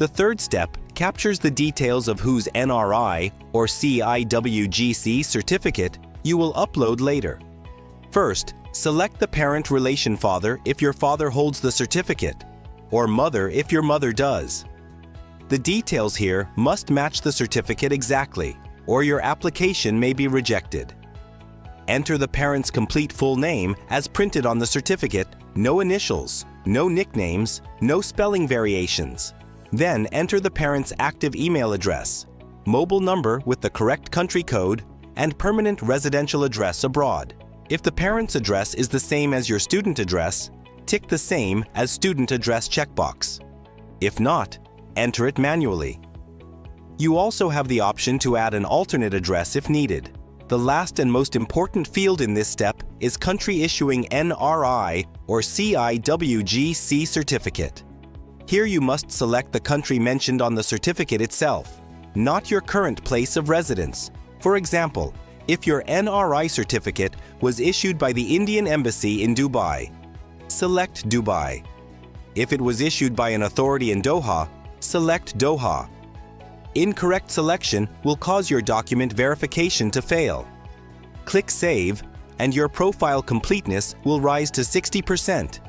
The third step captures the details of whose NRI or CIWGC certificate you will upload later. First, select the parent relation father if your father holds the certificate, or mother if your mother does. The details here must match the certificate exactly, or your application may be rejected. Enter the parent's complete full name as printed on the certificate, no initials, no nicknames, no spelling variations. Then enter the parent's active email address, mobile number with the correct country code, and permanent residential address abroad. If the parent's address is the same as your student address, tick the same as student address checkbox. If not, enter it manually. You also have the option to add an alternate address if needed. The last and most important field in this step is country issuing NRI or CIWGC certificate. Here you must select the country mentioned on the certificate itself, not your current place of residence. For example, if your NRI certificate was issued by the Indian Embassy in Dubai, select Dubai. If it was issued by an authority in Doha, select Doha. Incorrect selection will cause your document verification to fail. Click Save, and your profile completeness will rise to 60%.